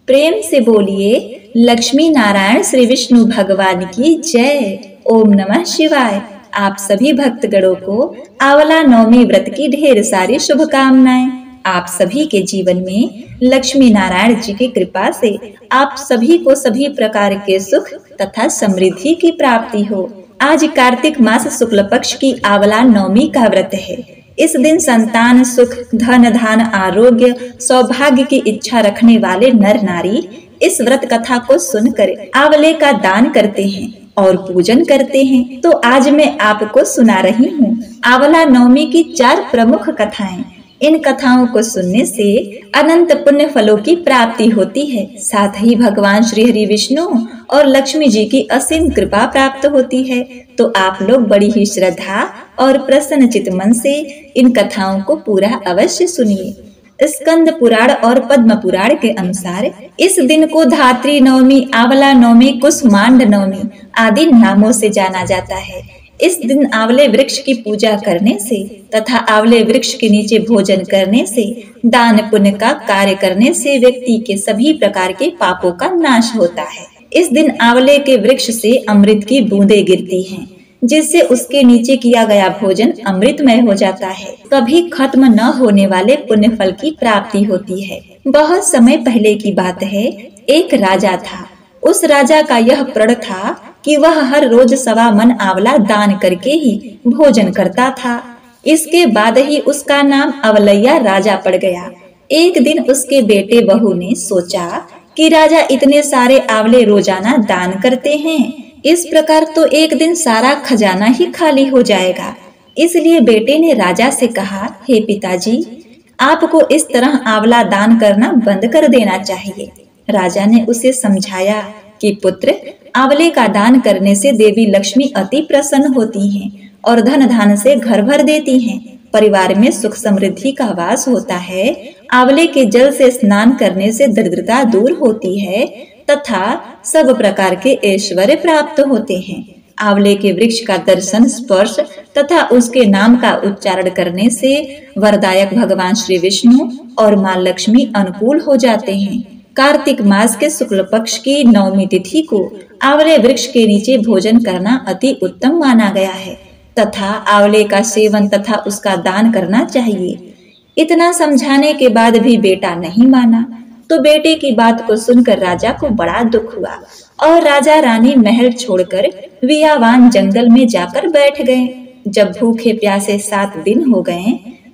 प्रेम से बोलिए लक्ष्मी नारायण श्री विष्णु भगवान की जय। ओम नमः शिवाय। आप सभी भक्तगणों को आंवला नवमी व्रत की ढेर सारी शुभकामनाएं। आप सभी के जीवन में लक्ष्मी नारायण जी की कृपा से आप सभी को सभी प्रकार के सुख तथा समृद्धि की प्राप्ति हो। आज कार्तिक मास शुक्ल पक्ष की आंवला नवमी का व्रत है। इस दिन संतान सुख, धन धान, आरोग्य, सौभाग्य की इच्छा रखने वाले नर नारी इस व्रत कथा को सुनकर आंवले का दान करते हैं और पूजन करते हैं। तो आज मैं आपको सुना रही हूँ आंवला नवमी की 4 प्रमुख कथाएं। इन कथाओं को सुनने से अनंत पुण्य फलों की प्राप्ति होती है। साथ ही भगवान श्री हरि विष्णु और लक्ष्मी जी की असीम कृपा प्राप्त होती है। तो आप लोग बड़ी ही श्रद्धा और प्रसन्न चित्त मन से इन कथाओं को पूरा अवश्य सुनिए। स्कंद पुराण और पद्म पुराण के अनुसार इस दिन को धात्री नवमी, आंवला नवमी, कुसमांड नवमी आदि नामों से जाना जाता है। इस दिन आंवले वृक्ष की पूजा करने से तथा आंवले वृक्ष के नीचे भोजन करने से, दान पुण्य का कार्य करने से व्यक्ति के सभी प्रकार के पापों का नाश होता है। इस दिन आंवले के वृक्ष से अमृत की बूंदें गिरती हैं, जिससे उसके नीचे किया गया भोजन अमृतमय हो जाता है। कभी खत्म न होने वाले पुण्य फल की प्राप्ति होती है। बहुत समय पहले की बात है, एक राजा था। उस राजा का यह प्रण था कि वह हर रोज 1.25 मन आंवला दान करके ही भोजन करता था। इसके बाद ही उसका नाम अवलैया राजा पड़ गया। एक दिन उसके बेटे बहू ने सोचा कि राजा इतने सारे आंवले रोजाना दान करते हैं, इस प्रकार तो एक दिन सारा खजाना ही खाली हो जाएगा। इसलिए बेटे ने राजा से कहा, हे पिताजी, आपको इस तरह आंवला दान करना बंद कर देना चाहिए। राजा ने उसे समझाया कि पुत्र, आंवले का दान करने से देवी लक्ष्मी अति प्रसन्न होती हैं और धन धान से घर भर देती हैं। परिवार में सुख समृद्धि का वास होता है। आंवले के जल से स्नान करने से दरिद्रता दूर होती है तथा सब प्रकार के ऐश्वर्य प्राप्त होते हैं। आंवले के वृक्ष का दर्शन, स्पर्श तथा उसके नाम का उच्चारण करने से वरदायक भगवान श्री विष्णु और मां लक्ष्मी अनुकूल हो जाते हैं। कार्तिक मास के शुक्ल पक्ष की नवमी तिथि को आंवले वृक्ष के नीचे भोजन करना अति उत्तम माना गया है तथा आंवले का सेवन तथा उसका दान करना चाहिए। इतना समझाने के बाद भी बेटा नहीं माना, तो बेटे की बात को सुनकर राजा को बड़ा दुख हुआ और राजा रानी महल छोड़कर वियावान जंगल में जाकर बैठ गए। जब भूखे प्यासे 7 दिन हो गए,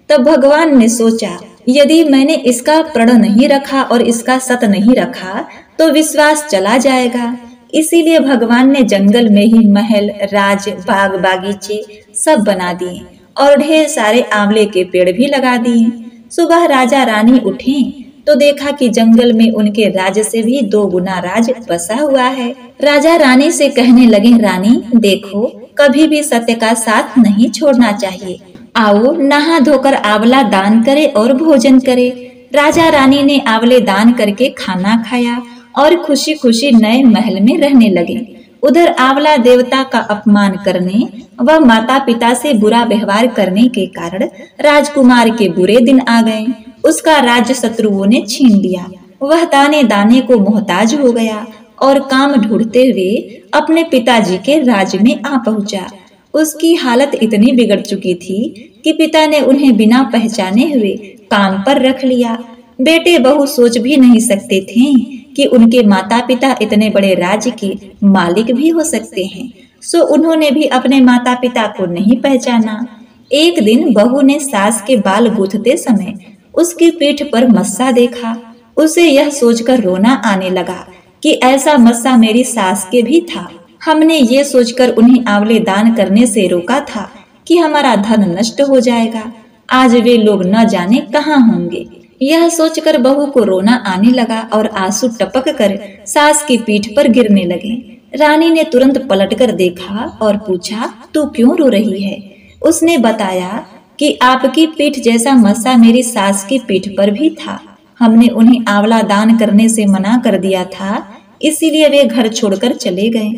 तब भगवान ने सोचा, यदि मैंने इसका प्रण नहीं रखा और इसका सत नहीं रखा तो विश्वास चला जाएगा। इसीलिए भगवान ने जंगल में ही महल, राज, बाग, बागीचे सब बना दिए और ढेर सारे आंवले के पेड़ भी लगा दिए। सुबह राजा रानी उठे तो देखा कि जंगल में उनके राज से भी 2 गुना राज बसा हुआ है। राजा रानी से कहने लगे, रानी देखो, कभी भी सत्य का साथ नहीं छोड़ना चाहिए। आओ नहा धोकर आंवला दान करे और भोजन करे। राजा रानी ने आंवले दान करके खाना खाया और खुशी खुशी नए महल में रहने लगे। उधर आंवला देवता का अपमान करने व माता पिता से बुरा व्यवहार करने के कारण राजकुमार के बुरे दिन आ गए। उसका राज्य शत्रुओं ने छीन लिया। वह दाने दाने को मोहताज हो गया और काम ढूंढते हुए अपने पिताजी के राज्य में आ पहुंचा। उसकी हालत इतनी बिगड़ चुकी थी कि पिता ने उन्हें बिना पहचाने हुए काम पर रख लिया। बेटे बहू सोच भी नहीं सकते थे कि उनके माता पिता इतने बड़े राज्य के मालिक भी हो सकते हैं, सो उन्होंने भी अपने माता पिता को नहीं पहचाना। एक दिन बहू ने सास के बाल गूंथते समय उसकी पीठ पर मस्सा देखा। उसे यह सोचकर रोना आने लगा कि ऐसा मस्सा मेरी सास के भी था। हमने ये सोचकर उन्हें आंवले दान करने से रोका था कि हमारा धन नष्ट हो जाएगा। आज वे लोग न जाने कहाँ होंगे। यह सोचकर बहू को रोना आने लगा और आंसू टपक कर सास की पीठ पर गिरने लगे। रानी ने तुरंत पलटकर देखा और पूछा, तू क्यों रो रही है? उसने बताया कि आपकी पीठ जैसा मस्सा मेरी सास की पीठ पर भी था। हमने उन्हें आंवला दान करने से मना कर दिया था, इसीलिए वे घर छोड़कर चले गए।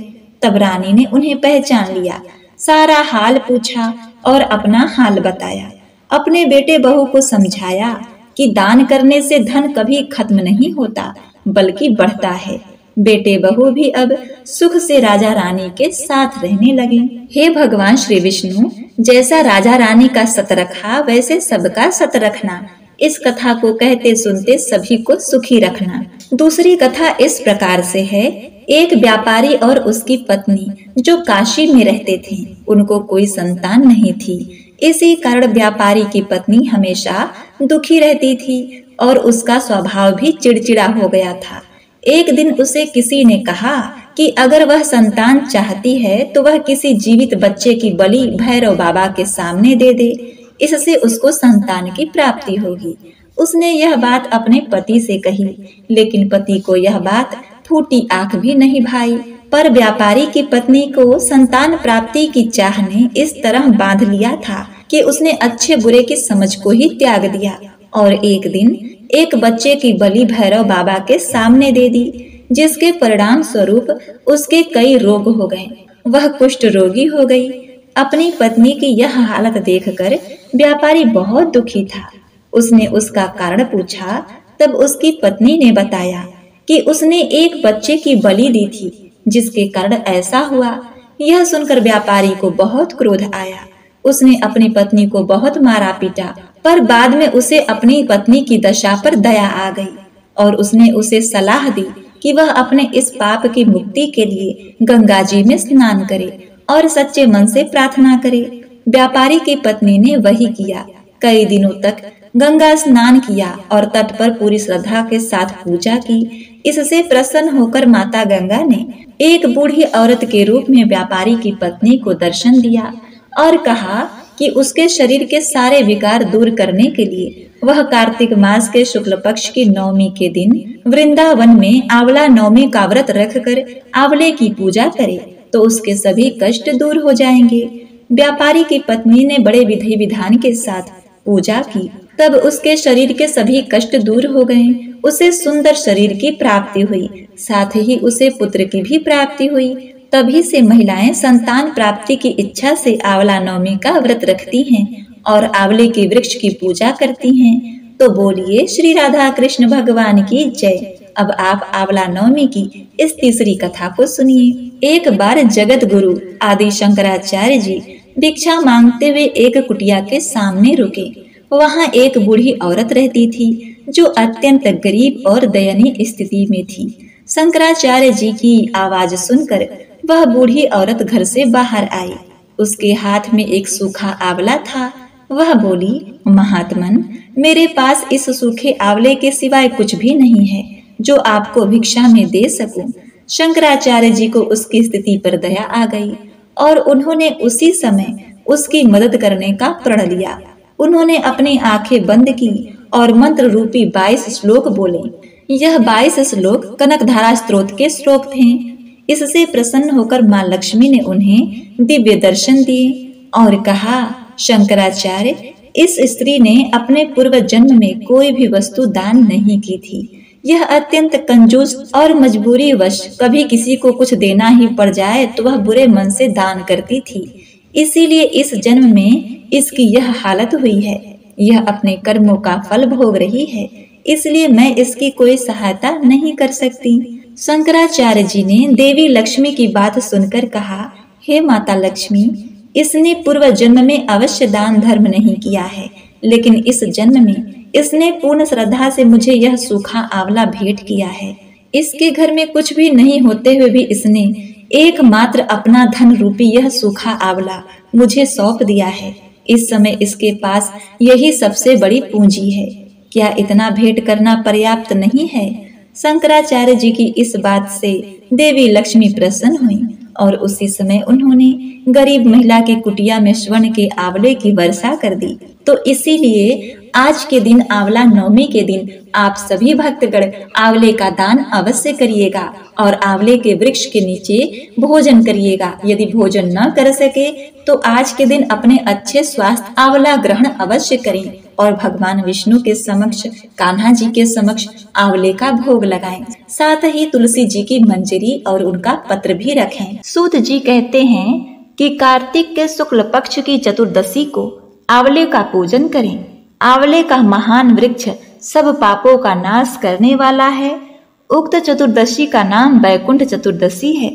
तब रानी ने उन्हें पहचान लिया, सारा हाल पूछा और अपना हाल बताया। अपने बेटे बहू को समझाया कि दान करने से धन कभी खत्म नहीं होता, बल्कि बढ़ता है। बेटे बहू भी अब सुख से राजा रानी के साथ रहने लगे। हे भगवान श्री विष्णु, जैसा राजा रानी का सत रखा वैसे सबका सत रखना। इस कथा को कहते सुनते सभी को सुखी रखना। दूसरी कथा इस प्रकार से है। एक व्यापारी और उसकी पत्नी जो काशी में रहते थे, उनको कोई संतान नहीं थी। इसी कारण व्यापारी की पत्नी हमेशा दुखी रहती थी और उसका स्वभाव भी चिड़चिड़ा हो गया था। एक दिन उसे किसी ने कहा कि अगर वह संतान चाहती है तो वह किसी जीवित बच्चे की बलि भैरव बाबा के सामने दे दे, इससे उसको संतान की प्राप्ति होगी। उसने यह बात अपने पति से कही, लेकिन पति को यह बात फूटी आंख भी नहीं भाई। पर व्यापारी की पत्नी को संतान प्राप्ति की चाह ने इस तरह बांध लिया था कि उसने अच्छे बुरे की समझ को ही त्याग दिया और एक दिन एक बच्चे की बलि भैरव बाबा के सामने दे दी, जिसके परिणाम स्वरूप उसके कई रोग हो गए। वह कुष्ठ रोगी हो गई। अपनी पत्नी की यह हालत देखकर व्यापारी बहुत दुखी था। उसने उसका कारण पूछा, तब उसकी पत्नी ने बताया कि उसने एक बच्चे की बलि दी थी, जिसके कारण ऐसा हुआ। यह सुनकर व्यापारी को बहुत क्रोध आया। उसने अपनी पत्नी को बहुत मारा पीटा, पर बाद में उसे अपनी पत्नी की दशा पर दया आ गई और उसने उसे सलाह दी कि वह अपने इस पाप की मुक्ति के लिए गंगा जी में स्नान करे और सच्चे मन से प्रार्थना करे। व्यापारी की पत्नी ने वही किया। कई दिनों तक गंगा स्नान किया और तट पर पूरी श्रद्धा के साथ पूजा की। इससे प्रसन्न होकर माता गंगा ने एक बूढ़ी औरत के रूप में व्यापारी की पत्नी को दर्शन दिया और कहा कि उसके शरीर के सारे विकार दूर करने के लिए वह कार्तिक मास के शुक्ल पक्ष की नवमी के दिन वृंदावन में आंवला नवमी का व्रत रखकर आंवले की पूजा करे तो उसके सभी कष्ट दूर हो जाएंगे। व्यापारी की पत्नी ने बड़े विधि विधान के साथ पूजा की, तब उसके शरीर के सभी कष्ट दूर हो गए। उसे सुंदर शरीर की प्राप्ति हुई, साथ ही उसे पुत्र की भी प्राप्ति हुई। तभी से महिलाएं संतान प्राप्ति की इच्छा से आंवला नवमी का व्रत रखती हैं और आंवले के वृक्ष की पूजा करती हैं। तो बोलिए श्री राधा कृष्ण भगवान की जय। अब आप आंवला नवमी की इस तीसरी कथा को सुनिए। एक बार जगत गुरु आदि शंकराचार्य जी भिक्षा मांगते हुए एक कुटिया के सामने रुके। वहां एक बूढ़ी औरत रहती थी जो अत्यंत गरीब और दयनीय स्थिति में थी। शंकराचार्य जी की आवाज सुनकर वह बूढ़ी औरत घर से बाहर आई। उसके हाथ में एक सूखा आंवला था। वह बोली, महात्मन, मेरे पास इस सूखे आंवले के सिवाय कुछ भी नहीं है जो आपको भिक्षा में दे सकूं। शंकराचार्य जी को उसकी स्थिति पर दया आ गई और उन्होंने उसी समय उसकी मदद करने का प्रण लिया। उन्होंने अपनी आंखें बंद की और मंत्र रूपी 22 श्लोक बोले। यह 22 श्लोक कनकधारा स्त्रोत के श्लोक थे। इससे प्रसन्न होकर मां लक्ष्मी ने उन्हें दिव्य दर्शन दिए और कहा, शंकराचार्य, इस स्त्री ने अपने पूर्व जन्म में कोई भी वस्तु दान नहीं की थी। यह अत्यंत कंजूस और मजबूरी वश कभी किसी को कुछ देना ही पड़ जाए तो वह बुरे मन से दान करती थी। इसीलिए इस जन्म में इसकी यह हालत हुई है। यह अपने कर्मों का फल भोग रही है, इसलिए मैं इसकी कोई सहायता नहीं कर सकती। शंकराचार्य जी ने देवी लक्ष्मी की बात सुनकर कहा, हे माता लक्ष्मी, इसने पूर्व जन्म में अवश्य दान धर्म नहीं किया है, लेकिन इस जन्म में इसने पूर्ण श्रद्धा से मुझे यह सूखा आंवला भेंट किया है। इसके घर में कुछ भी नहीं होते हुए भी इसने एकमात्र अपना धन रूपी यह सूखा आंवला मुझे सौंप दिया है। इस समय इसके पास यही सबसे बड़ी पूंजी है। क्या इतना भेंट करना पर्याप्त नहीं है? शंकराचार्य जी की इस बात से देवी लक्ष्मी प्रसन्न हुई और उसी समय उन्होंने गरीब महिला की कुटिया में स्वर्ण के आंवले की वर्षा कर दी। तो इसीलिए आज के दिन आंवला नवमी के दिन आप सभी भक्तगण आंवले का दान अवश्य करिएगा और आंवले के वृक्ष के नीचे भोजन करिएगा। यदि भोजन न कर सके तो आज के दिन अपने अच्छे स्वास्थ्य आंवला ग्रहण अवश्य करें और भगवान विष्णु के समक्ष, कान्हा जी के समक्ष आंवले का भोग लगाएं। साथ ही तुलसी जी की मंजरी और उनका पत्र भी रखें। सूत जी कहते हैं कि कार्तिक के शुक्ल पक्ष की चतुर्दशी को आंवले का पूजन करें। आंवले का महान वृक्ष सब पापों का नाश करने वाला है। उक्त चतुर्दशी का नाम वैकुंठ चतुर्दशी है।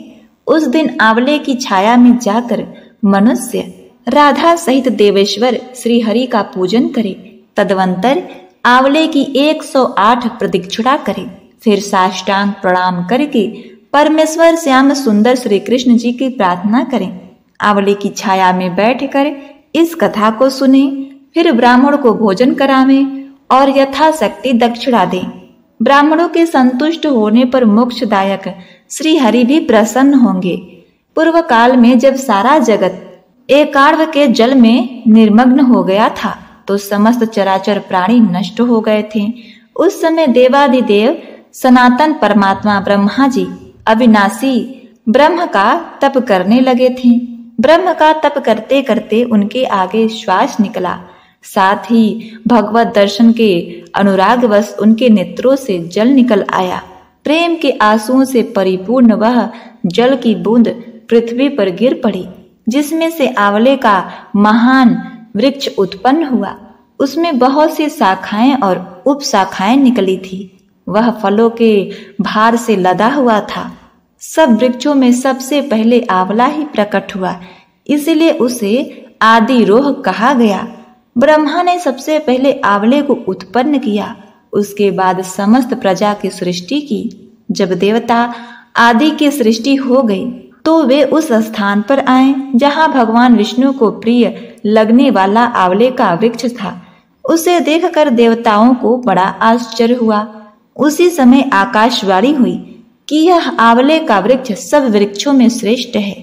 उस दिन आंवले की छाया में जाकर मनुष्य राधा सहित देवेश्वर श्री हरि का पूजन करे। तदवंतर आंवले की 108 प्रदक्षिणा करे। फिर साष्टांग प्रणाम करके परमेश्वर श्याम सुंदर श्री कृष्ण जी की प्रार्थना करें। आंवले की छाया में बैठकर इस कथा को सुने, फिर ब्राह्मण को भोजन करावें और यथाशक्ति दक्षिणा दें। ब्राह्मणों के संतुष्ट होने पर मोक्षदायक श्री हरि भी प्रसन्न होंगे। पूर्व काल में जब सारा जगत एकार्व के जल में निर्मग्न हो गया था तो समस्त चराचर प्राणी नष्ट हो गए थे। उस समय देवादिदेव सनातन परमात्मा ब्रह्मा जी अविनाशी ब्रह्म का तप करने लगे थे। ब्रह्म का तप करते करते उनके आगे श्वास निकला। साथ ही भगवत दर्शन के अनुरागवश उनके नेत्रों से जल निकल आया। प्रेम के आंसुओं से परिपूर्ण वह जल की बूंद पृथ्वी पर गिर पड़ी, जिसमें से आंवले का महान वृक्ष उत्पन्न हुआ। उसमें बहुत सी शाखाएं और उपशाखाएं निकली थी। वह फलों के भार से लदा हुआ था। सब वृक्षों में सबसे पहले आंवला ही प्रकट हुआ, इसलिए उसे आदिरोह कहा गया। ब्रह्मा ने सबसे पहले आंवले को उत्पन्न किया, उसके बाद समस्त प्रजा की सृष्टि की। जब देवता आदि की सृष्टि हो गई तो वे उस स्थान पर आए जहां भगवान विष्णु को प्रिय लगने वाला आंवले का वृक्ष था। उसे देखकर देवताओं को बड़ा आश्चर्य हुआ। उसी समय आकाशवाणी हुई कि यह आंवले का वृक्ष सब वृक्षों में श्रेष्ठ है,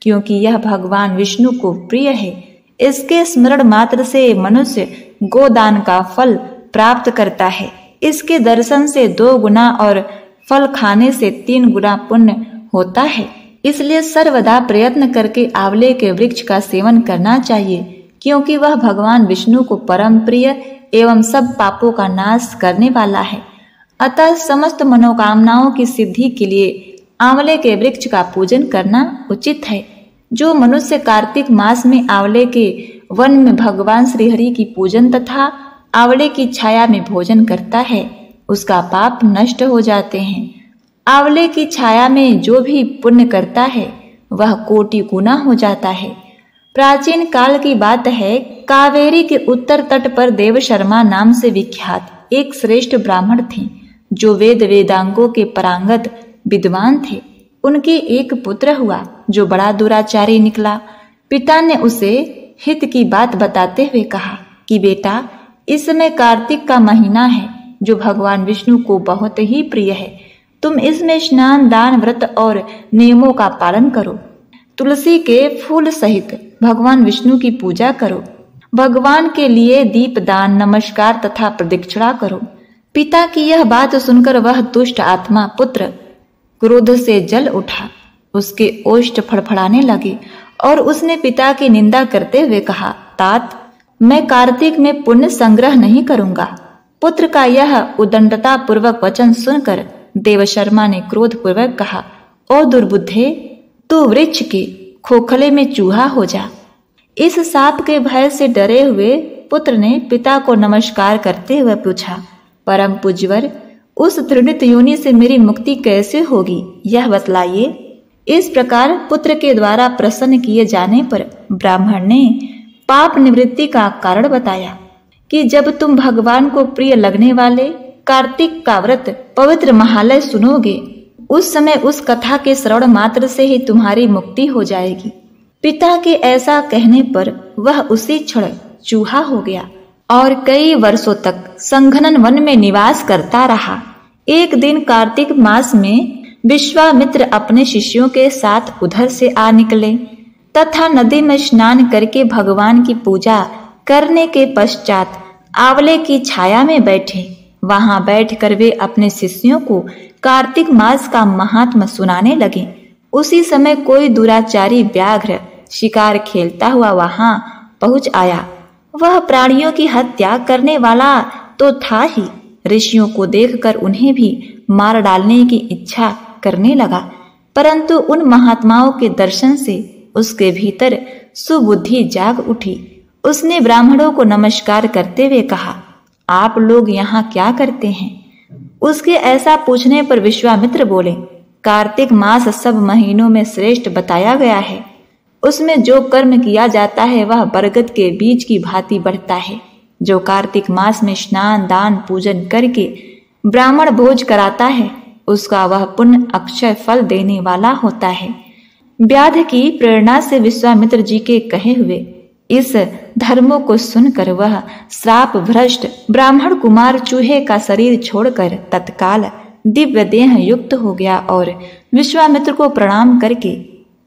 क्योंकि यह भगवान विष्णु को प्रिय है। इसके स्मरण मात्र से मनुष्य गोदान का फल प्राप्त करता है। इसके दर्शन से 2 गुना और फल खाने से 3 गुना पुण्य होता है। इसलिए सर्वदा प्रयत्न करके आंवले के वृक्ष का सेवन करना चाहिए, क्योंकि वह भगवान विष्णु को परम प्रिय एवं सब पापों का नाश करने वाला है। अतः समस्त मनोकामनाओं की सिद्धि के लिए आंवले के वृक्ष का पूजन करना उचित है। जो मनुष्य कार्तिक मास में आंवले के वन में भगवान श्री हरि की पूजन तथा आंवले की छाया में भोजन करता है, उसका पाप नष्ट हो जाते हैं। आंवले की छाया में जो भी पुण्य करता है वह कोटि गुना हो जाता है। प्राचीन काल की बात है, कावेरी के उत्तर तट पर देव शर्मा नाम से विख्यात एक श्रेष्ठ ब्राह्मण थे, जो वेद वेदांगों के पारंगत विद्वान थे। उनके एक पुत्र हुआ जो बड़ा दुराचारी निकला। पिता ने उसे हित की बात बताते हुए कहा कि बेटा, इस समय कार्तिक का महीना है जो भगवान विष्णु को बहुत ही प्रिय है। तुम इसमें स्नान, दान, व्रत और नियमों का पालन करो। तुलसी के फूल सहित भगवान विष्णु की पूजा करो। भगवान के लिए दीप दान, नमस्कार तथा प्रदक्षिणा करो। पिता की यह बात सुनकर वह दुष्ट आत्मा पुत्र क्रोध से जल उठा। उसके ओष्ठ फड़फड़ाने लगे और उसने पिता की निंदा करते हुए कहा, तात, मैं कार्तिक में पुण्य संग्रह नहीं करूंगा। पुत्र का यह उदंडता पूर्वक वचन सुनकर देवशर्मा ने क्रोध पूर्वक कहा, ओ दुर्बुद्धे, तू वृक्ष के खोखले में चूहा हो जा। इस साप के भय से डरे हुए पुत्र ने पिता को नमस्कार करते हुए पूछा, परम पूज्यवर, उस तृणित योनि से मेरी मुक्ति कैसे होगी, यह बतलाइए। इस प्रकार पुत्र के द्वारा प्रसन्न किए जाने पर ब्राह्मण ने पाप निवृत्ति का कारण बताया कि जब तुम भगवान को प्रिय लगने वाले कार्तिक का व्रत पवित्र महालय सुनोगे, उस समय उस कथा के श्रवण मात्र से ही तुम्हारी मुक्ति हो जाएगी। पिता के ऐसा कहने पर वह उसी क्षण चूहा हो गया और कई वर्षों तक संघनन वन में निवास करता रहा। एक दिन कार्तिक मास में विश्वामित्र अपने शिष्यों के साथ उधर से आ निकले तथा नदी में स्नान करके भगवान की पूजा करने के पश्चात आंवले की छाया में बैठे। वहां बैठकर वे अपने शिष्यों को कार्तिक मास का महात्म सुनाने लगे। उसी समय कोई दुराचारी व्याघ्र शिकार खेलता हुआ वहां पहुंच आया। वह प्राणियों की हत्या करने वाला तो था ही, ऋषियों को देखकर उन्हें भी मार डालने की इच्छा करने लगा। परंतु उन महात्माओं के दर्शन से उसके भीतर सुबुद्धि जाग उठी। उसने ब्राह्मणों को नमस्कार करते हुए कहा, आप लोग यहाँ क्या करते हैं? उसके ऐसा पूछने पर विश्वामित्र बोले, कार्तिक मास सब महीनों में श्रेष्ठ बताया गया है। उसमें जो कर्म किया जाता है वह बरगद के बीज की भांति बढ़ता है। जो कार्तिक मास में स्नान दान पूजन करके ब्राह्मण भोज कराता है उसका वह पुण्य अक्षय फल देने वाला होता है। व्याध की प्रेरणा से विश्वामित्र जी के कहे हुए इस धर्मों को सुनकर वह श्राप भ्रष्ट ब्राह्मण कुमार चूहे का शरीर छोड़कर तत्काल दिव्य देह युक्त हो गया और विश्वामित्र को प्रणाम करके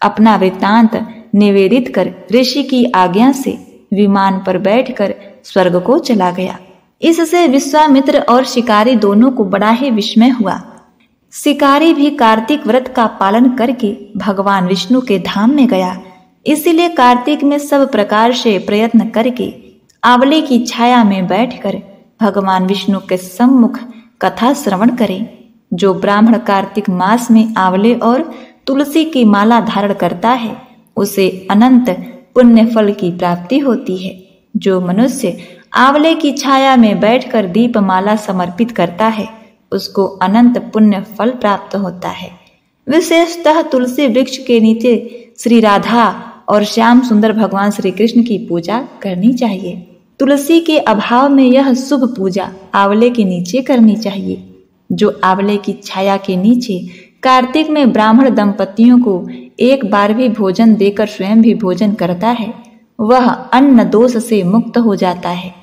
अपना वृत्तांत निवेदित कर ऋषि की आज्ञा से विमान पर बैठकर स्वर्ग को चला गया। इससे विश्वामित्र और शिकारी दोनों को बड़ा ही विस्मय हुआ। शिकारी भी कार्तिक व्रत का पालन करके भगवान विष्णु के धाम में गया। इसीलिए कार्तिक में सब प्रकार से प्रयत्न करके आंवले की छाया में बैठकर भगवान विष्णु के सम्मुख कथा श्रवण करें। जो ब्राह्मण कार्तिक मास में आंवले और तुलसी की माला धारण करता है उसे अनंत पुण्य फल की प्राप्ति होती है। जो मनुष्य आंवले की छाया में बैठकर दीपमाला समर्पित करता है उसको अनंत पुण्य फल प्राप्त होता है। विशेषतः तुलसी वृक्ष के नीचे श्री राधा और श्याम सुंदर भगवान श्री कृष्ण की पूजा करनी चाहिए। तुलसी के अभाव में यह शुभ पूजा आंवले के नीचे करनी चाहिए। जो आंवले की छाया के नीचे कार्तिक में ब्राह्मण दंपतियों को एक बार भी भोजन देकर स्वयं भी भोजन करता है वह अन्न दोष से मुक्त हो जाता है।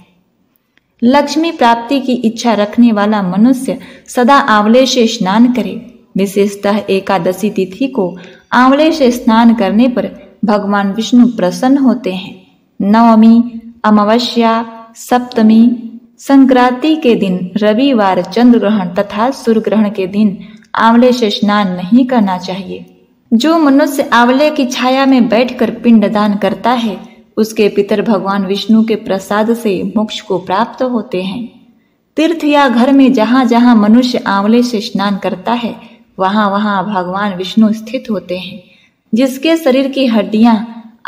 लक्ष्मी प्राप्ति की इच्छा रखने वाला मनुष्य सदा आंवले से स्नान करे। विशेषतः एकादशी तिथि को आंवले से स्नान करने पर भगवान विष्णु प्रसन्न होते हैं। नवमी, अमावस्या, सप्तमी, संक्रांति के दिन, रविवार, चंद्र ग्रहण तथा सूर्य ग्रहण के दिन आंवले से स्नान नहीं करना चाहिए। जो मनुष्य आंवले की छाया में बैठकर पिंडदान करता है उसके पितर भगवान विष्णु के प्रसाद से मोक्ष को प्राप्त होते हैं। तीर्थ या घर में जहाँ जहाँ मनुष्य आंवले से स्नान करता है वहाँ वहाँ भगवान विष्णु स्थित होते हैं। जिसके शरीर की हड्डियां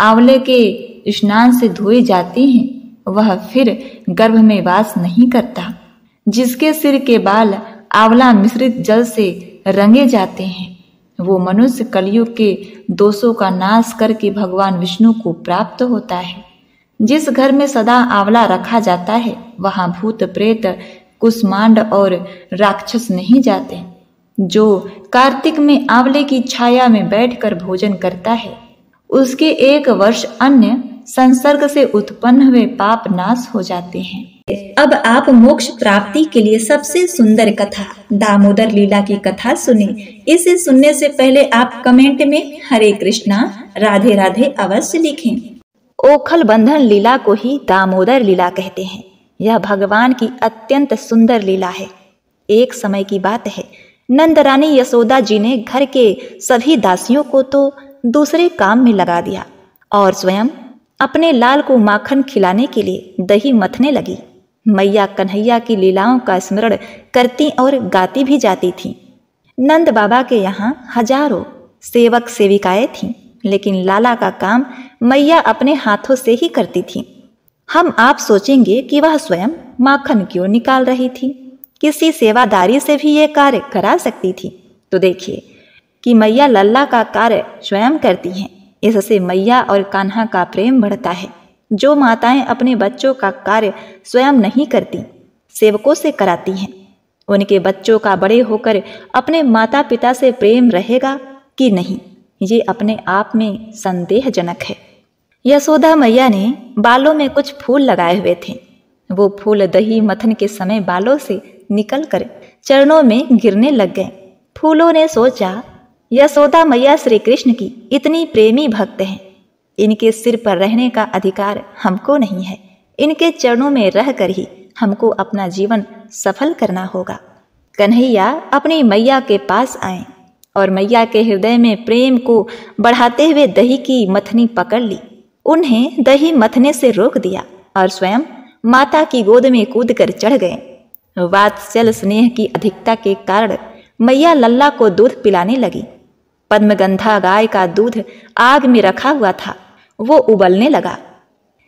आंवले के स्नान से धोई जाती हैं वह फिर गर्भ में वास नहीं करता। जिसके सिर के बाल आंवला मिश्रित जल से रंगे जाते हैं वो मनुष्य कलयुग के दोषों का नाश करके भगवान विष्णु को प्राप्त होता है। जिस घर में सदा आंवला रखा जाता है वहां भूत प्रेत कुष्मांड और राक्षस नहीं जाते। जो कार्तिक में आंवले की छाया में बैठकर भोजन करता है उसके 1 वर्ष अन्य संसर्ग से उत्पन्न हुए पाप नाश हो जाते हैं। अब आप मोक्ष प्राप्ति के लिए सबसे सुंदर कथा दामोदर लीला की कथा सुने। इसे सुनने से पहले आप कमेंट में हरे कृष्णा राधे राधे अवश्य लिखें। ओखल बंधन लीला को ही दामोदर लीला कहते हैं। यह भगवान की अत्यंत सुंदर लीला है। एक समय की बात है, नंद रानी यशोदा जी ने घर के सभी दासियों को तो दूसरे काम में लगा दिया और स्वयं अपने लाल को माखन खिलाने के लिए दही मथने लगी। मैया कन्हैया की लीलाओं का स्मरण करती और गाती भी जाती थीं। नंद बाबा के यहाँ हजारों सेवक सेविकाएं थीं, लेकिन लाला का काम मैया अपने हाथों से ही करती थीं। हम आप सोचेंगे कि वह स्वयं माखन क्यों निकाल रही थी, किसी सेवादारी से भी ये कार्य करा सकती थी। तो देखिए कि मैया लल्ला का कार्य स्वयं करती हैं। इससे मैया और कान्हा का प्रेम बढ़ता है। जो माताएं अपने बच्चों का कार्य स्वयं नहीं करती, सेवकों से कराती हैं, उनके बच्चों का बड़े होकर अपने माता पिता से प्रेम रहेगा कि नहीं, ये अपने आप में संदेहजनक है। यशोदा मैया ने बालों में कुछ फूल लगाए हुए थे। वो फूल दही मथन के समय बालों से निकलकर चरणों में गिरने लग गए। फूलों ने सोचा, यशोदा मैया श्री कृष्ण की इतनी प्रेमी भक्त हैं, इनके सिर पर रहने का अधिकार हमको नहीं है। इनके चरणों में रहकर ही हमको अपना जीवन सफल करना होगा। कन्हैया अपनी मैया के पास आए और मैया के हृदय में प्रेम को बढ़ाते हुए दही की मथनी पकड़ ली। उन्हें दही मथने से रोक दिया और स्वयं माता की गोद में कूदकर चढ़ गए। वात्सल्य स्नेह की अधिकता के कारण मैया लल्ला को दूध पिलाने लगी। पद्मगंधा गाय का दूध आग में रखा हुआ था, वो उबलने लगा।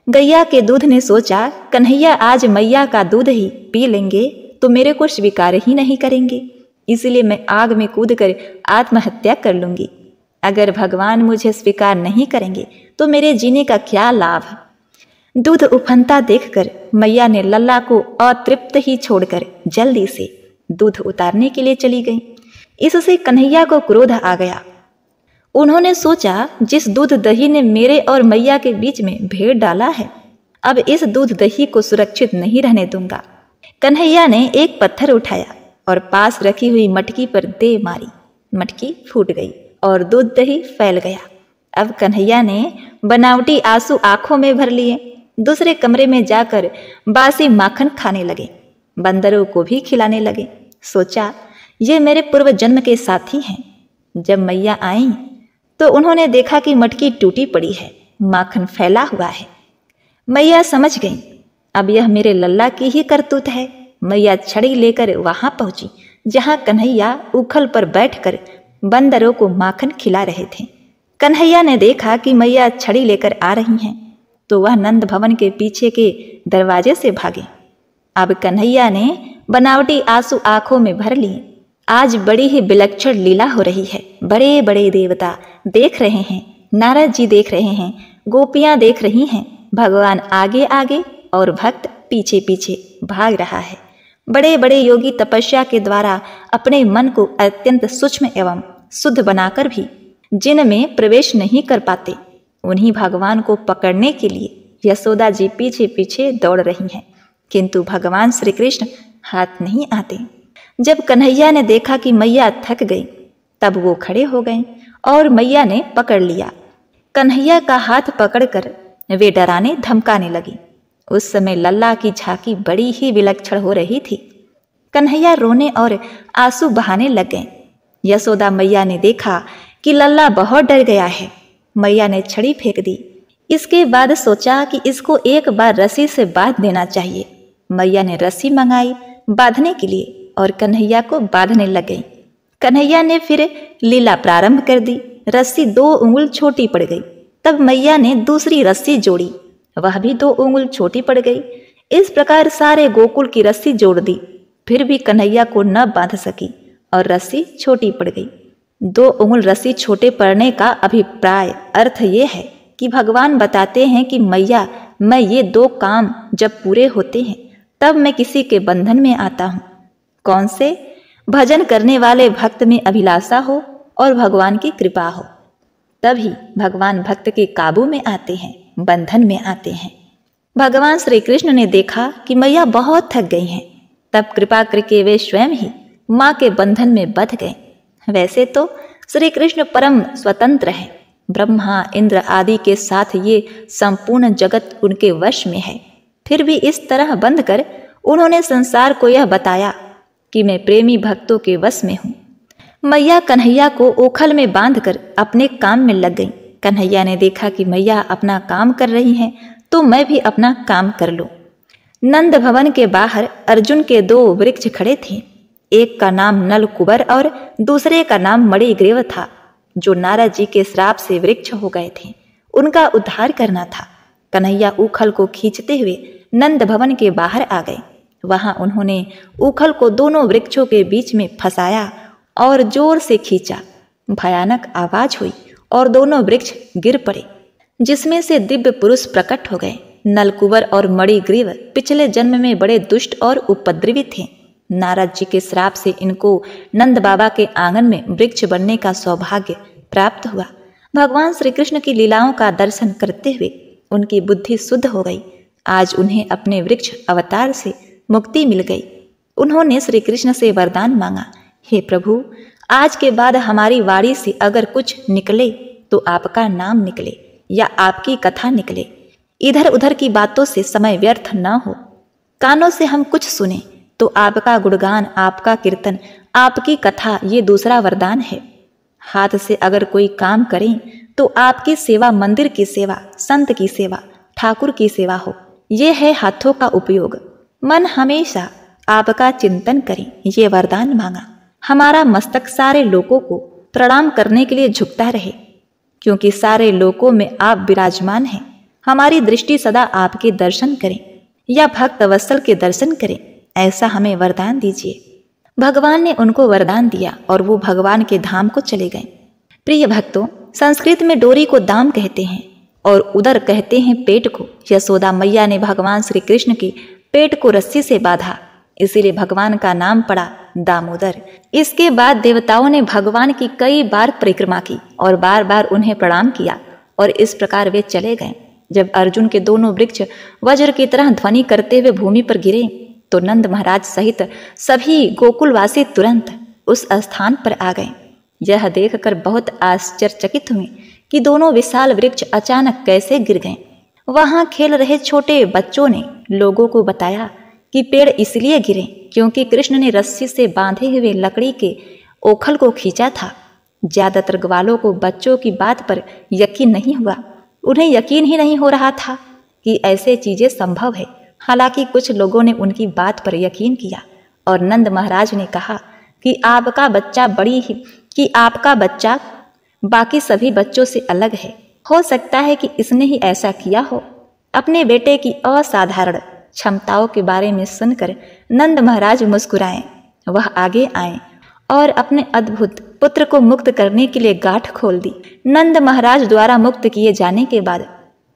गैया के दूध ने सोचा, कन्हैया आज मैया का दूध ही पी लेंगे तो मेरे को स्वीकार ही नहीं करेंगे, इसलिए मैं आग में कूदकर आत्महत्या कर लूंगी। अगर भगवान मुझे स्वीकार नहीं करेंगे तो मेरे जीने का क्या लाभ। दूध उफनता देखकर मैया ने लल्ला को अतृप्त ही छोड़कर जल्दी से दूध उतारने के लिए चली गई। इससे कन्हैया को क्रोध आ गया। उन्होंने सोचा, जिस दूध दही ने मेरे और मैया के बीच में भेड़ डाला है, अब इस दूध दही को सुरक्षित नहीं रहने दूंगा। कन्हैया ने एक पत्थर उठाया और पास रखी हुई मटकी पर दे मारी। मटकी फूट गई और दूध दही फैल गया। अब कन्हैया ने बनावटी आंसू आंखों में भर लिए। दूसरे कमरे में जाकर बासी माखन खाने लगे, बंदरों को भी खिलाने लगे। सोचा, ये मेरे पूर्व जन्म के साथी हैं। जब मैया आई तो उन्होंने देखा कि मटकी टूटी पड़ी है, माखन फैला हुआ है। मैया समझ गई, अब यह मेरे लल्ला की ही करतूत है। मैया छड़ी लेकर वहां पहुंची जहां कन्हैया उखल पर बैठकर बंदरों को माखन खिला रहे थे। कन्हैया ने देखा कि मैया छड़ी लेकर आ रही हैं, तो वह नंद भवन के पीछे के दरवाजे से भागे। अब कन्हैया ने बनावटी आंसू आंखों में भर लिए। आज बड़ी ही विलक्षण लीला हो रही है। बड़े बड़े देवता देख रहे हैं, नारद जी देख रहे हैं, गोपियां देख रही हैं, भगवान आगे आगे और भक्त पीछे पीछे भाग रहा है। बड़े बड़े योगी तपस्या के द्वारा अपने मन को अत्यंत सूक्ष्म एवं शुद्ध बनाकर भी जिन में प्रवेश नहीं कर पाते, उन्हीं भगवान को पकड़ने के लिए यशोदा जी पीछे पीछे दौड़ रही हैं, किंतु भगवान श्री कृष्ण हाथ नहीं आते। जब कन्हैया ने देखा कि मैया थक गई, तब वो खड़े हो गए और मैया ने पकड़ लिया। कन्हैया का हाथ पकड़कर वे डराने धमकाने लगी। उस समय लल्ला की झांकी बड़ी ही विलक्षण हो रही थी। कन्हैया रोने और आंसू बहाने लग गए। यशोदा मैया ने देखा कि लल्ला बहुत डर गया है। मैया ने छड़ी फेंक दी। इसके बाद सोचा कि इसको एक बार रस्सी से बांध देना चाहिए। मैया ने रस्सी मंगाई बांधने के लिए और कन्हैया को बांधने लग गई। कन्हैया ने फिर लीला प्रारंभ कर दी। रस्सी 2 उंगल छोटी पड़ गई। तब मैया ने दूसरी रस्सी जोड़ी, वह भी 2 उंगल छोटी पड़ गई। इस प्रकार सारे गोकुल की रस्सी जोड़ दी, फिर भी कन्हैया को न बांध सकी और रस्सी छोटी पड़ गई। 2 उंगल रस्सी छोटे पड़ने का अभिप्राय अर्थ ये है कि भगवान बताते हैं कि मैया, मैं ये 2 काम जब पूरे होते हैं तब मैं किसी के बंधन में आता हूँ। कौन से? भजन करने वाले भक्त में अभिलाषा हो और भगवान की कृपा हो, तभी भगवान भक्त के काबू में आते हैं, बंधन में आते हैं। भगवान श्री कृष्ण ने देखा कि मैया बहुत थक गई हैं, तब कृपा करके वे स्वयं ही माँ के बंधन में बंध गए। वैसे तो श्री कृष्ण परम स्वतंत्र हैं, ब्रह्मा इंद्र आदि के साथ ये संपूर्ण जगत उनके वश में है। फिर भी इस तरह बंध कर उन्होंने संसार को यह बताया कि मैं प्रेमी भक्तों के वश में हूँ। मैया कन्हैया को ओखल में बांधकर अपने काम में लग गई। कन्हैया ने देखा कि मैया अपना काम कर रही हैं, तो मैं भी अपना काम कर लूं। नंद भवन के बाहर अर्जुन के 2 वृक्ष खड़े थे। एक का नाम नलकुबर और दूसरे का नाम मणिग्रीव था, जो नारद जी के श्राप से वृक्ष हो गए थे। उनका उद्धार करना था। कन्हैया उखल को खींचते हुए नंद भवन के बाहर आ गए। वहां उन्होंने उखल को दोनों वृक्षों के बीच में फंसाया और जोर से खींचा। भयानक आवाज हुई और दोनों वृक्ष गिर पड़े, जिसमें से दिव्य पुरुष प्रकट हो गए। नलकुबर और मणिग्रीव पिछले जन्म में बड़े दुष्ट और उपद्रवी थे। नारद जी के श्राप से इनको नंद बाबा के आंगन में वृक्ष बनने का सौभाग्य प्राप्त हुआ। भगवान श्री कृष्ण की लीलाओं का दर्शन करते हुए उनकी बुद्धि शुद्ध हो गई। आज उन्हें अपने वृक्ष अवतार से मुक्ति मिल गई। उन्होंने श्री कृष्ण से वरदान मांगा, हे प्रभु, आज के बाद हमारी वाणी से अगर कुछ निकले तो आपका नाम निकले या आपकी कथा निकले। इधर उधर की बातों से समय व्यर्थ न हो। कानों से हम कुछ सुने तो आपका गुणगान, आपका कीर्तन, आपकी कथा, ये दूसरा वरदान है। हाथ से अगर कोई काम करें तो आपकी सेवा, मंदिर की सेवा, संत की सेवा, ठाकुर की सेवा हो। ये है हाथों का उपयोग। मन हमेशा आपका चिंतन करें, ये वरदान मांगा। हमारा मस्तक सारे लोगों को प्रणाम करने के लिए झुकता रहे, क्योंकि सारे लोकों में आप विराजमान हैं। हमारी दृष्टि सदा आपके दर्शन करें या भक्त वत्सल के दर्शन करें, ऐसा हमें वरदान दीजिए। भगवान ने उनको वरदान दिया और वो भगवान के धाम को चले गए। प्रिय भक्तों, संस्कृत में डोरी को दाम कहते हैं और उदर कहते हैं पेट को। यशोदा मैया ने भगवान श्री कृष्ण के पेट को रस्सी से बांधा, इसीलिए भगवान का नाम पड़ा दामोदर। इसके बाद देवताओं ने भगवान की कई बार परिक्रमा की और बार बार उन्हें प्रणाम किया और इस प्रकार वे चले गए। जब अर्जुन के दोनों वृक्ष वज्र की तरह ध्वनि करते हुए भूमि पर गिरे तो नंद महाराज सहित सभी गोकुलवासी तुरंत उस स्थान पर आ गए। यह देखकर बहुत आश्चर्यचकित हुए कि दोनों विशाल वृक्ष अचानक कैसे गिर गए। वहां खेल रहे छोटे बच्चों ने लोगों को बताया कि पेड़ इसलिए गिरे क्योंकि कृष्ण ने रस्सी से बांधे हुए लकड़ी के ओखल को खींचा था। ज्यादातर ग्वालों को बच्चों की बात पर यकीन नहीं हुआ। उन्हें यकीन ही नहीं हो रहा था कि ऐसे चीजें संभव है। हालांकि कुछ लोगों ने उनकी बात पर यकीन किया और नंद महाराज ने कहा कि आपका बच्चा बाकी सभी बच्चों से अलग है। हो सकता है कि इसने ही ऐसा किया हो। अपने बेटे की असाधारण क्षमताओं के बारे में सुनकर नंद महाराज मुस्कुराए। वह आगे आए और अपने अद्भुत पुत्र को मुक्त करने के लिए गांठ खोल दी। नंद महाराज द्वारा मुक्त किए जाने के बाद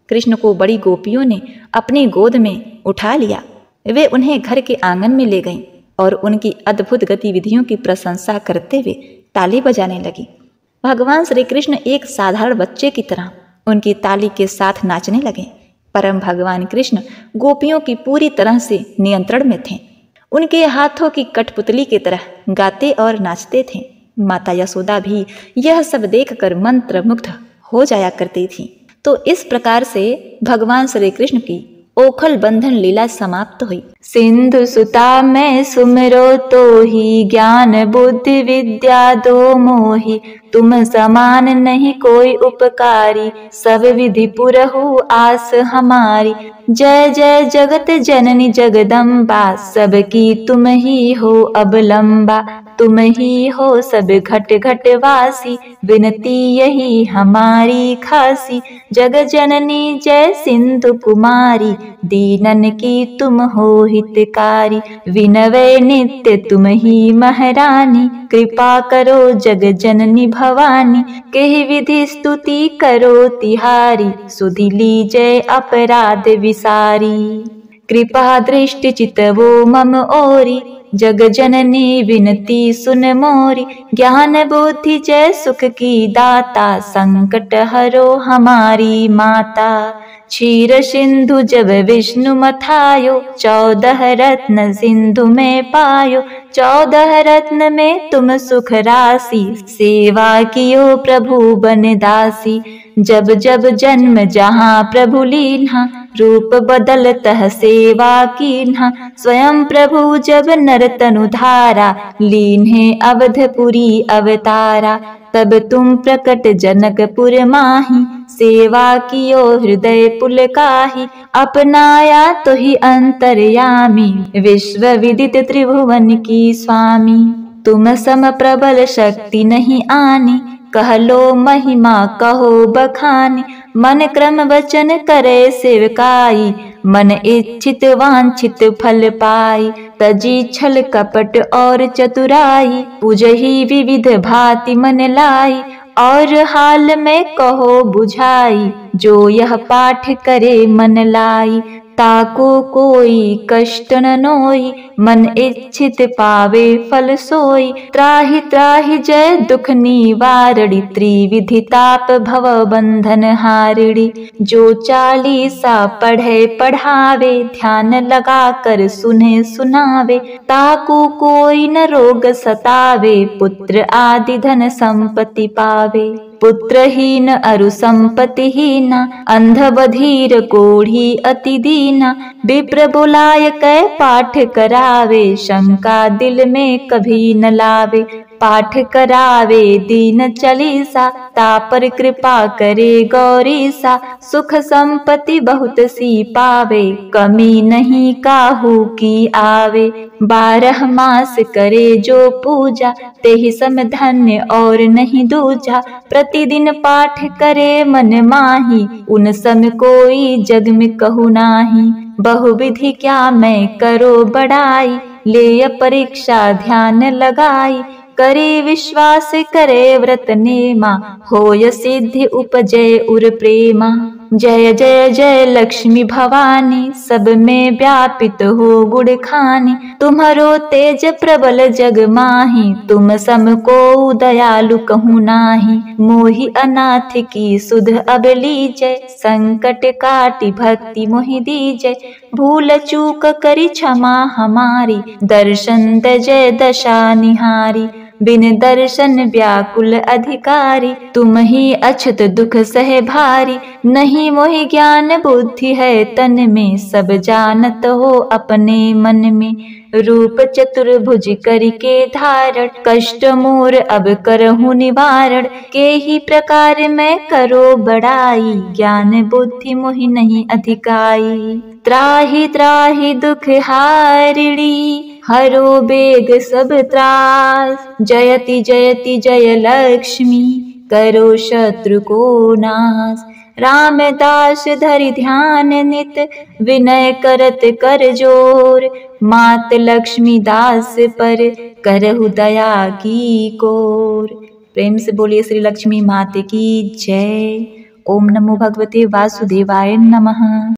कृष्ण को बड़ी गोपियों ने अपनी गोद में उठा लिया। वे उन्हें घर के आंगन में ले गईं और उनकी अद्भुत गतिविधियों की प्रशंसा करते हुए ताली बजाने लगी। भगवान श्री कृष्ण एक साधारण बच्चे की तरह उनकी ताली के साथ नाचने लगे। परम भगवान कृष्ण गोपियों की पूरी तरह से नियंत्रण में थे। उनके हाथों की कठपुतली की तरह गाते और नाचते थे। माता यशोदा भी यह सब देखकर मंत्रमुग्ध हो जाया करती थी। तो इस प्रकार से भगवान श्री कृष्ण की ओखल बंधन लीला समाप्त हुई। सिंधु सुता मैं सुमिरो तो ही, ज्ञान बुद्धि विद्या दो मोही, तुम समान नहीं कोई उपकारी, सब विधि पुरहु आस हमारी। जय जय जगत जननी जगदम्बा, सबकी तुम ही हो अवलंबा, तुम ही हो सब घट घट वासी, विनती यही हमारी खासी। जग जननी जय सिंधु कुमारी, दीनन की तुम हो हितकारी, विनवै नित्य तुम ही महारानी, कृपा करो जग जननी भवानी, कहि विधि स्तुति करो तिहारी, सुधि लीजय अपराध विसारी। कृपा दृष्टि चितवो मम ओरी, जग जननी विनती सुन मोरी, ज्ञान बुद्धि जय सुख की दाता, संकट हरो हमारी माता। क्षीर सिंधु जब विष्णु मथायो, 14 रत्न सिंधु में पायो, 14 रत्न में तुम सुख राशि, सेवा कियो प्रभु बन दासी। जब जब जन्म जहाँ प्रभु लीन्हा, रूप बदलतः सेवा कीन्हा, स्वयं प्रभु जब नर तनु धारा, लीन्हे अवधपुरी अवतारा। तब तुम प्रकट जनकपुर माही, सेवा कियो हृदय पुलकाही, अपनाया तो ही अंतर्यामी, विश्व विदित त्रिभुवन की स्वामी। तुम सम प्रबल शक्ति नहीं आनी, कह लो महिमा कहो बखानी, मन क्रम वचन करे सेवकाई, मन इच्छित वांछित फल पाई। तजी छल कपट और चतुराई, पूजही विविध भांति मन लाई, और हाल में कहो बुझाई, जो यह पाठ करे मन लाई। ताको कोई कष्ट न नोई, मन इच्छित पावे फल सोई। त्राहि त्राहि जय दुख निवारणी, त्रिविधि ताप भव बंधन हारिणी। जो 40 पढ़े पढ़ावे, ध्यान लगा कर सुने सुनावे, ताको कोई न रोग सतावे, पुत्र आदि धन संपत्ति पावे। पुत्रहीन अरु संपत्तिहीना, अंध बधिर कोढ़ी अति दीना। विप्र बुलाय कै पाठ करावे, शंका दिल में कभी न लावे। पाठ करावे दीन चालीसा, तापर कृपा करे गौरीसा। सुख संपत्ति बहुत सी पावे, कमी नहीं काहू की आवे। 12 मास करे जो पूजा, तेहि सम धन्य और नहीं दूजा। प्रतिदिन पाठ करे मन माही, उन सम कोई जग में कहु नाही। बहुविधि क्या मैं करो बड़ाई, ले परीक्षा ध्यान लगाई, करे विश्वास करे व्रत नेमा, होय सिद्धि उपजय उर प्रेमा। जय जय जय लक्ष्मी भवानी, सब में व्यापित हो गुण खानी, तुम्हारो तेज प्रबल जग माही, तुम सम को दयालु कहूँ नाही। मोहि अनाथ की सुध अब लीजय, संकट काटि भक्ति मोहि दीजय, भूल चूक करी क्षमा हमारी, दर्शन दजय दशा निहारी। बिन दर्शन व्याकुल अधिकारी, तुम ही अछत दुख सहे भारी, नहीं मोहि ज्ञान बुद्धि है तन में, सब जानत हो अपने मन में। रूप चतुर्भुज करके धारण, कष्ट मोर अब करहु निवारण, के ही प्रकार मैं करो बड़ाई, ज्ञान बुद्धि मोहि नहीं अधिकाई। त्राहि त्राहि दुख हारिणी, हरो बेग सब त्रास, जयति जयति जय लक्ष्मी, करो शत्रु को नाश। रामदास धरि ध्यान नित, विनय करत कर जोर, मात लक्ष्मी दास पर करहु दया की कोर। प्रेम से बोलिए श्री लक्ष्मी माते की जय। ओम नमो भगवते वासुदेवाय नमः।